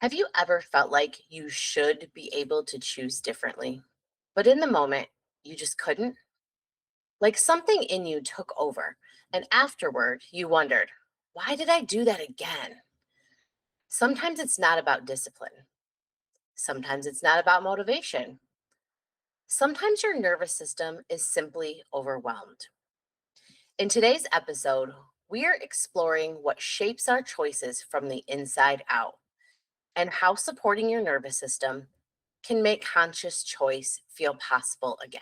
Have you ever felt like you should be able to choose differently, but in the moment, you just couldn't? Like something in you took over, and afterward, you wondered, why did I do that again? Sometimes it's not about discipline. Sometimes it's not about motivation. Sometimes your nervous system is simply overwhelmed. In today's episode, we are exploring what shapes our choices from the inside out and how supporting your nervous system can make conscious choice feel possible again.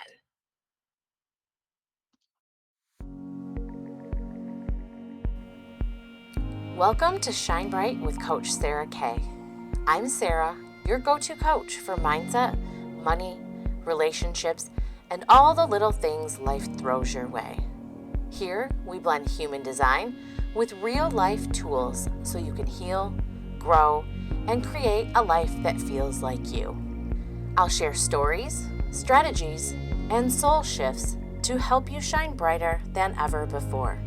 Welcome to Shine Bright with Coach Sarah Kay. I'm Sarah, your go to coach for mindset, money, relationships, and all the little things life throws your way. Here, we blend human design with real life tools so you can heal, grow, and create a life that feels like you. I'll share stories, strategies, and soul shifts to help you shine brighter than ever before.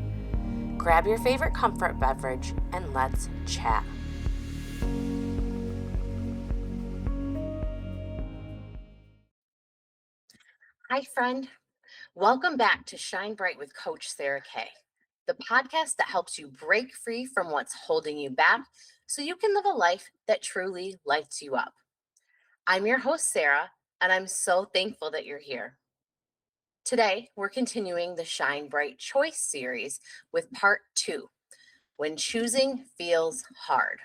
Grab your favorite comfort beverage and let's chat. Hi, friend. Welcome back to Shine Bright with Coach Sarah Kay, the podcast that helps you break free from what's holding you back so you can live a life that truly lights you up. I'm your host, Sarah, and I'm so thankful that you're here. Today, we're continuing the Shine Bright Choice series with part two, When Choosing Feels Hard.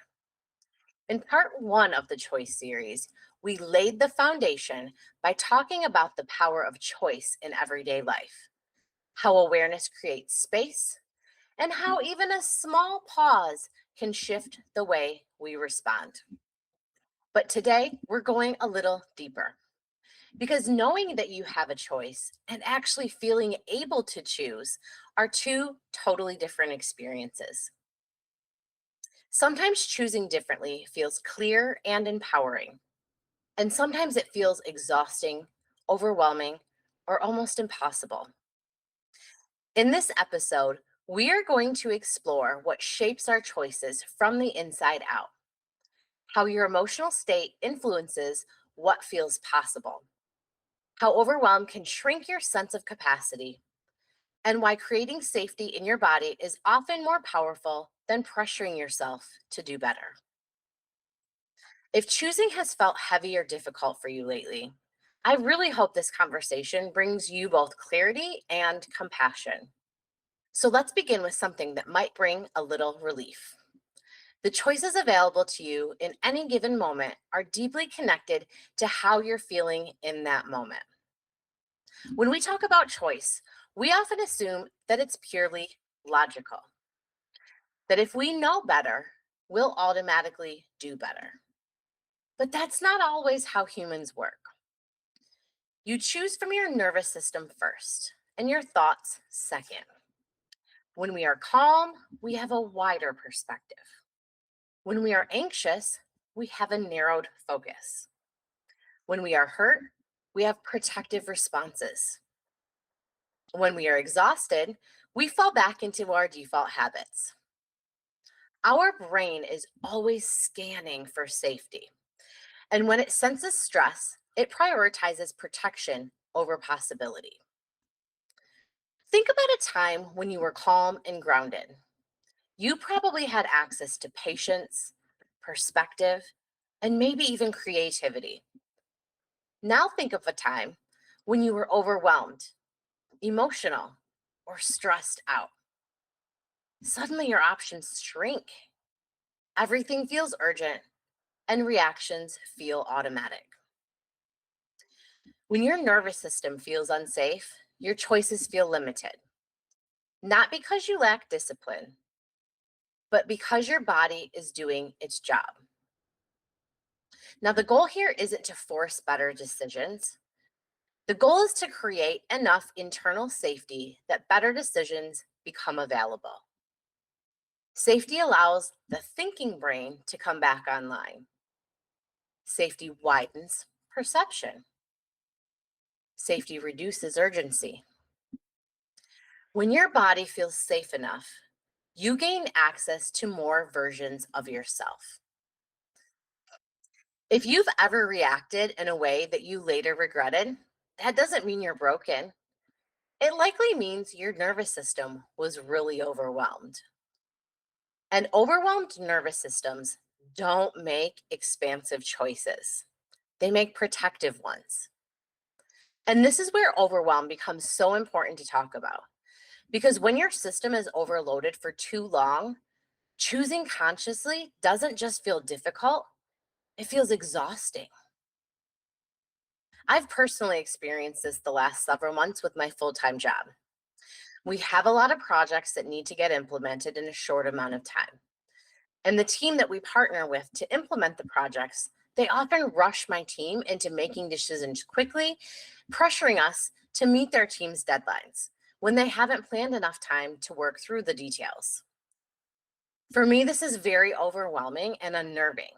In part one of the choice series, we laid the foundation by talking about the power of choice in everyday life, how awareness creates space, and how even a small pause can shift the way we respond. But today, we're going a little deeper because knowing that you have a choice and actually feeling able to choose are two totally different experiences. Sometimes choosing differently feels clear and empowering. And sometimes it feels exhausting, overwhelming, or almost impossible. In this episode, we are going to explore what shapes our choices from the inside out, how your emotional state influences what feels possible, how overwhelm can shrink your sense of capacity, and why creating safety in your body is often more powerful than pressuring yourself to do better. If choosing has felt heavy or difficult for you lately, I really hope this conversation brings you both clarity and compassion. So let's begin with something that might bring a little relief. The choices available to you in any given moment are deeply connected to how you're feeling in that moment. When we talk about choice, we often assume that it's purely logical, that if we know better, we'll automatically do better. But that's not always how humans work. You choose from your nervous system first and your thoughts second. When we are calm, we have a wider perspective. When we are anxious, we have a narrowed focus. When we are hurt, we have protective responses. When we are exhausted, we fall back into our default habits. Our brain is always scanning for safety. And when it senses stress, it prioritizes protection over possibility. Think about a time when you were calm and grounded. You probably had access to patience, perspective, and maybe even creativity. Now think of a time when you were overwhelmed, emotional, or stressed out. Suddenly your options shrink. Everything feels urgent and reactions feel automatic. When your nervous system feels unsafe, your choices feel limited, not because you lack discipline, but because your body is doing its job. Now, the goal here isn't to force better decisions. The goal is to create enough internal safety that better decisions become available. Safety allows the thinking brain to come back online. Safety widens perception. Safety reduces urgency. When your body feels safe enough, you gain access to more versions of yourself. If you've ever reacted in a way that you later regretted, that doesn't mean you're broken. It likely means your nervous system was really overwhelmed. And overwhelmed nervous systems don't make expansive choices, they make protective ones. And this is where overwhelm becomes so important to talk about. Because when your system is overloaded for too long, choosing consciously doesn't just feel difficult, it feels exhausting. I've personally experienced this the last several months with my full time job. We have a lot of projects that need to get implemented in a short amount of time. And the team that we partner with to implement the projects, they often rush my team into making decisions quickly, pressuring us to meet their team's deadlines when they haven't planned enough time to work through the details. For me, this is very overwhelming and unnerving.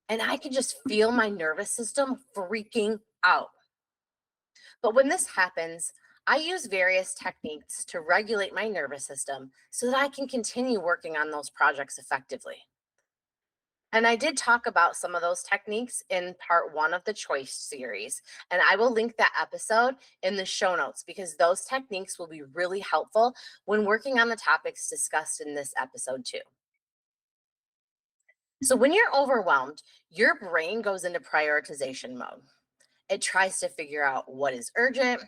And I can just feel my nervous system freaking out. But when this happens, I use various techniques to regulate my nervous system so that I can continue working on those projects effectively. And I did talk about some of those techniques in part one of the choice series. And I will link that episode in the show notes because those techniques will be really helpful when working on the topics discussed in this episode, too. So, when you're overwhelmed, your brain goes into prioritization mode. It tries to figure out what is urgent,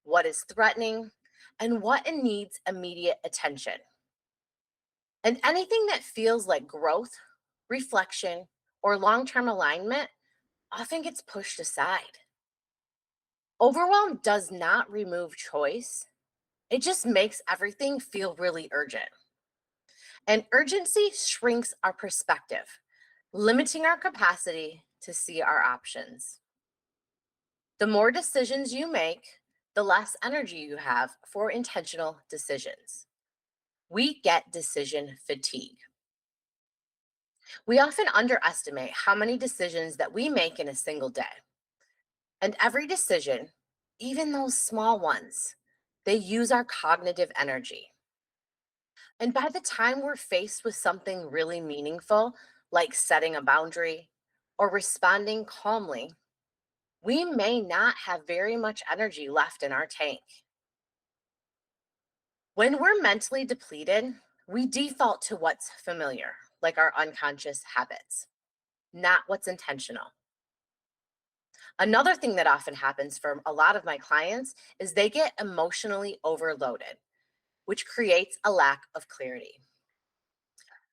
what is threatening, and what needs immediate attention. And anything that feels like growth, reflection, or long term alignment often gets pushed aside. Overwhelm does not remove choice, it just makes everything feel really urgent. And urgency shrinks our perspective, limiting our capacity to see our options. The more decisions you make, the less energy you have for intentional decisions. We get decision fatigue. We often underestimate how many decisions that we make in a single day. And every decision, even those small ones, they use our cognitive energy. And by the time we're faced with something really meaningful, like setting a boundary or responding calmly, we may not have very much energy left in our tank. When we're mentally depleted, we default to what's familiar, like our unconscious habits, not what's intentional. Another thing that often happens for a lot of my clients is they get emotionally overloaded, which creates a lack of clarity.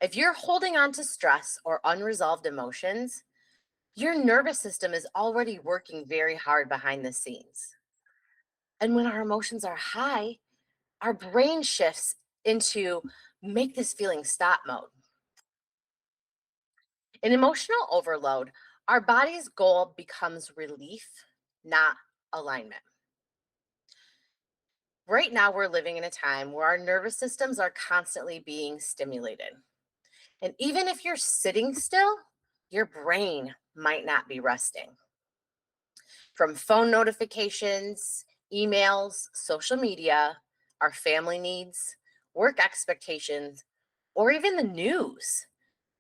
If you're holding on to stress or unresolved emotions, your nervous system is already working very hard behind the scenes. And when our emotions are high, our brain shifts into make this feeling stop mode. In emotional overload, our body's goal becomes relief, not alignment. Right now, we're living in a time where our nervous systems are constantly being stimulated. And even if you're sitting still, your brain might not be resting. From phone notifications, emails, social media, our family needs, work expectations, or even the news,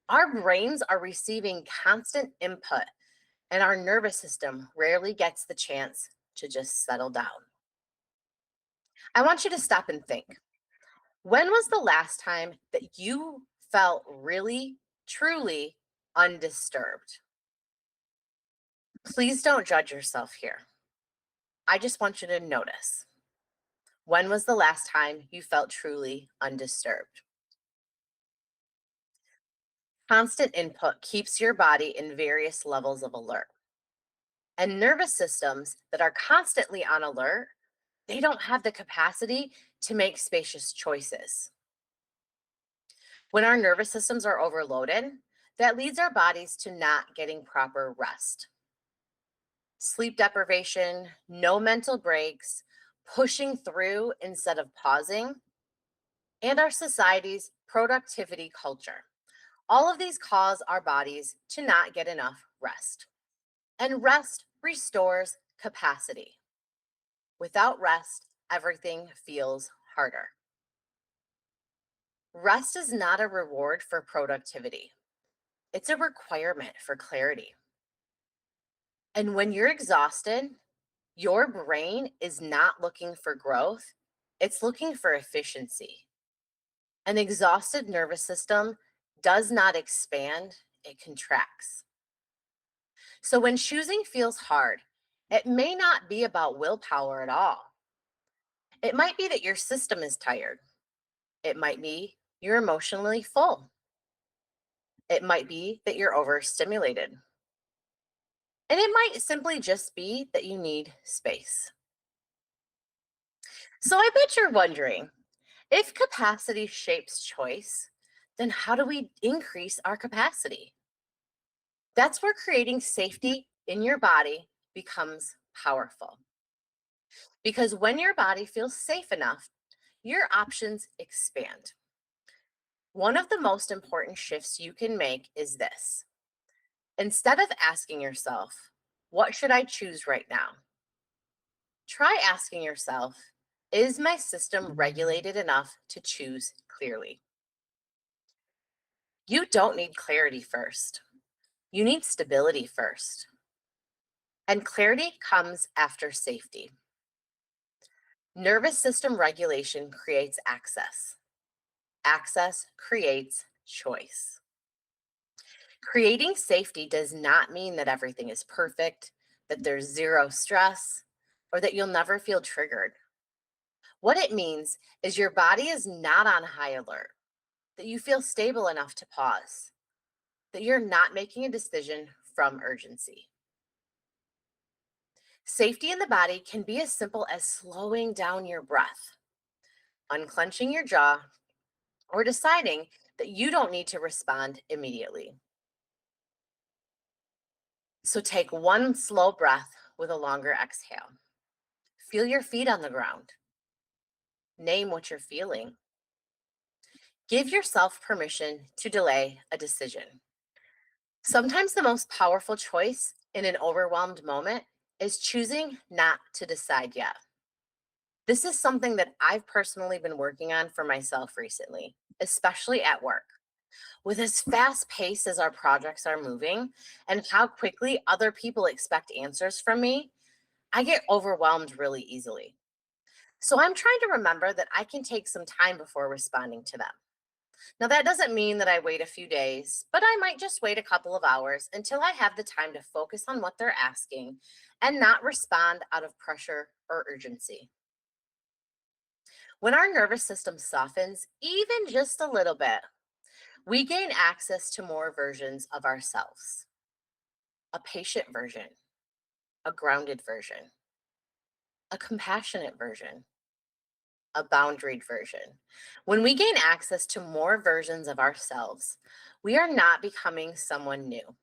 our brains are receiving constant input, and our nervous system rarely gets the chance to just settle down. I want you to stop and think. When was the last time that you felt really, truly undisturbed? Please don't judge yourself here. I just want you to notice. When was the last time you felt truly undisturbed? Constant input keeps your body in various levels of alert. And nervous systems that are constantly on alert, they don't have the capacity to make spacious choices. When our nervous systems are overloaded, that leads our bodies to not getting proper rest. Sleep deprivation, no mental breaks, pushing through instead of pausing, and our society's productivity culture. All of these cause our bodies to not get enough rest. And rest restores capacity. Without rest, everything feels harder. Rest is not a reward for productivity, it's a requirement for clarity. And when you're exhausted, your brain is not looking for growth, it's looking for efficiency. An exhausted nervous system does not expand, it contracts. So when choosing feels hard, it may not be about willpower at all. It might be that your system is tired. It might be you're emotionally full. It might be that you're overstimulated. And it might simply just be that you need space. So I bet you're wondering, if capacity shapes choice, then how do we increase our capacity? That's where creating safety in your body becomes powerful. Because when your body feels safe enough, your options expand. One of the most important shifts you can make is this: instead of asking yourself, what should I choose right now? Try asking yourself, is my system regulated enough to choose clearly? You don't need clarity first. You need stability first. And clarity comes after safety. Nervous system regulation creates access. Access creates choice. Creating safety does not mean that everything is perfect, that there's zero stress, or that you'll never feel triggered. What it means is your body is not on high alert, that you feel stable enough to pause, that you're not making a decision from urgency. Safety in the body can be as simple as slowing down your breath, unclenching your jaw, or deciding that you don't need to respond immediately. So take one slow breath with a longer exhale. Feel your feet on the ground. Name what you're feeling. Give yourself permission to delay a decision. Sometimes the most powerful choice in an overwhelmed moment is choosing not to decide yet. This is something that I've personally been working on for myself recently, especially at work. With as fast pace as our projects are moving and how quickly other people expect answers from me, I get overwhelmed really easily. So I'm trying to remember that I can take some time before responding to them. Now, that doesn't mean that I wait a few days, but I might just wait a couple of hours until I have the time to focus on what they're asking and not respond out of pressure or urgency. When our nervous system softens, even just a little bit, we gain access to more versions of ourselves: a patient version, a grounded version, a compassionate version, a boundaried version. When we gain access to more versions of ourselves, we are not becoming someone new.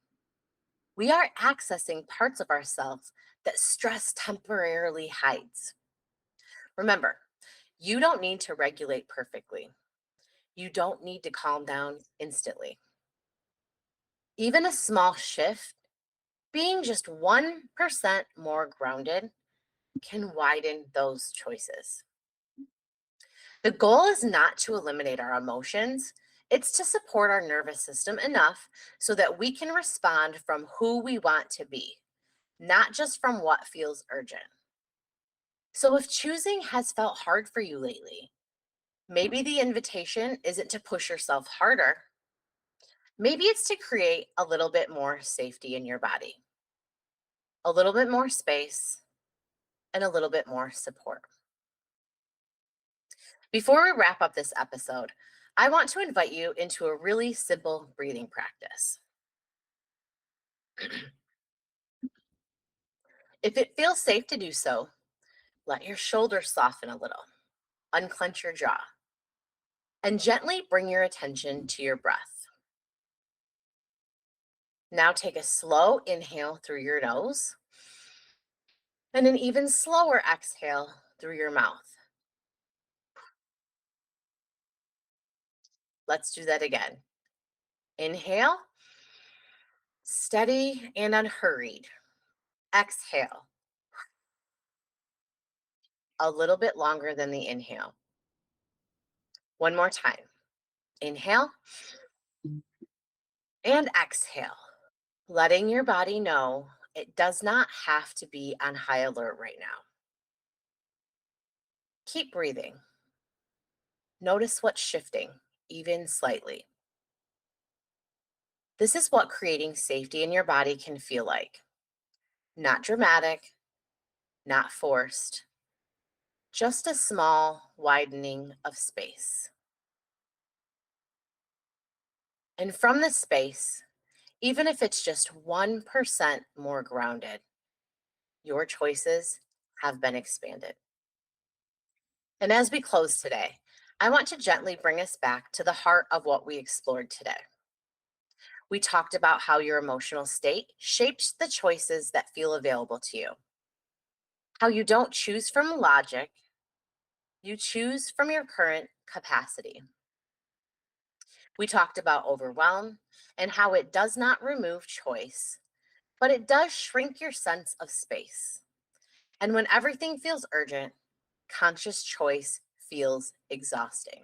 We are accessing parts of ourselves that stress temporarily hides. Remember, you don't need to regulate perfectly. You don't need to calm down instantly. Even a small shift, being just 1% more grounded, can widen those choices. The goal is not to eliminate our emotions, it's to support our nervous system enough so that we can respond from who we want to be, not just from what feels urgent. So if choosing has felt hard for you lately, maybe the invitation isn't to push yourself harder. Maybe it's to create a little bit more safety in your body, a little bit more space, and a little bit more support. Before we wrap up this episode, I want to invite you into a really simple breathing practice. If it feels safe to do so, let your shoulders soften a little, unclench your jaw, and gently bring your attention to your breath. Now take a slow inhale through your nose and an even slower exhale through your mouth. Let's do that again. Inhale, steady and unhurried. Exhale, a little bit longer than the inhale. One more time. Inhale and exhale, letting your body know it does not have to be on high alert right now. Keep breathing. Notice what's shifting, even slightly. This is what creating safety in your body can feel like. Not dramatic, not forced, just a small widening of space. And from this space, even if it's just 1% more grounded, your choices have been expanded. And as we close today, I want to gently bring us back to the heart of what we explored today. We talked about how your emotional state shapes the choices that feel available to you, how you don't choose from logic, you choose from your current capacity. We talked about overwhelm and how it does not remove choice, but it does shrink your sense of space. And when everything feels urgent, conscious choice feels exhausting.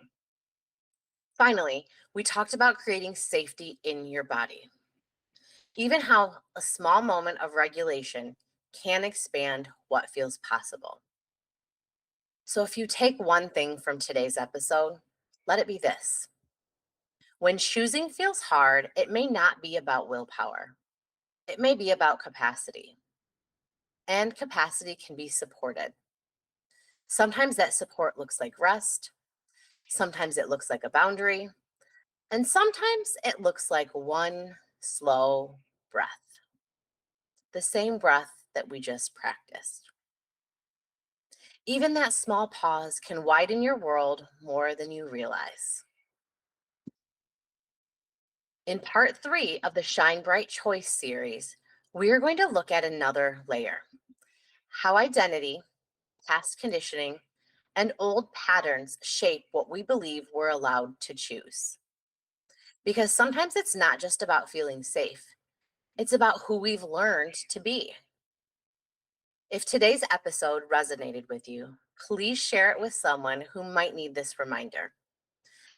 Finally, we talked about creating safety in your body, even how a small moment of regulation can expand what feels possible. So, if you take one thing from today's episode, let it be this. When choosing feels hard, it may not be about willpower, it may be about capacity. And capacity can be supported. Sometimes that support looks like rest, sometimes it looks like a boundary, and sometimes it looks like one slow breath, the same breath that we just practiced. Even that small pause can widen your world more than you realize. In part 3 of the Shine Bright Choice series, we are going to look at another layer: how identity, past conditioning, and old patterns shape what we believe we're allowed to choose. Because sometimes it's not just about feeling safe, it's about who we've learned to be. If today's episode resonated with you, please share it with someone who might need this reminder.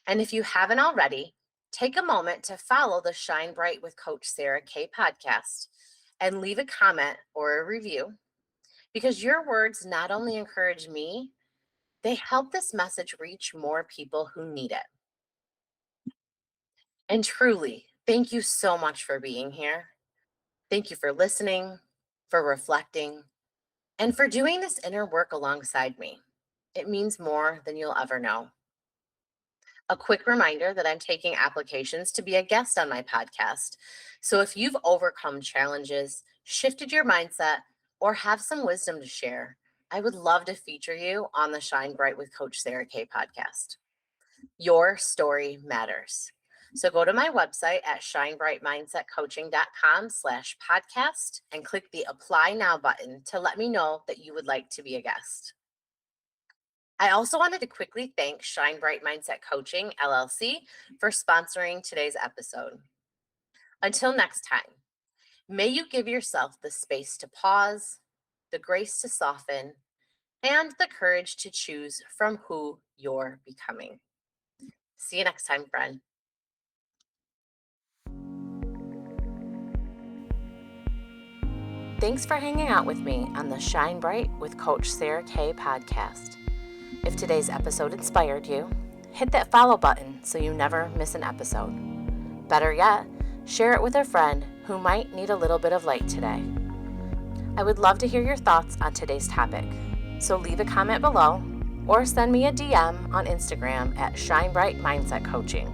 And if you haven't already, take a moment to follow the Shine Bright with Coach Sarah K podcast and leave a comment or a review, because your words not only encourage me, they help this message reach more people who need it. And truly, thank you so much for being here. Thank you for listening, for reflecting, and for doing this inner work alongside me. It means more than you'll ever know. A quick reminder that I'm taking applications to be a guest on my podcast. So if you've overcome challenges, shifted your mindset, or have some wisdom to share, I would love to feature you on the Shine Bright with Coach Sarah K podcast. Your story matters. So go to my website at shinebrightmindsetcoaching.com/podcast and click the Apply Now button to let me know that you would like to be a guest. I also wanted to quickly thank Shine Bright Mindset Coaching, LLC, for sponsoring today's episode. Until next time, may you give yourself the space to pause, the grace to soften, and the courage to choose from who you're becoming. See you next time, friend. Thanks for hanging out with me on the Shine Bright with Coach Sarah K podcast. If today's episode inspired you, hit that follow button so you never miss an episode. Better yet, share it with a friend who might need a little bit of light today. I would love to hear your thoughts on today's topic, so leave a comment below or send me a DM on Instagram at Shine Bright Mindset Coaching.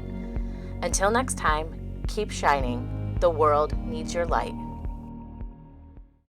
Until next time, keep shining. The world needs your light.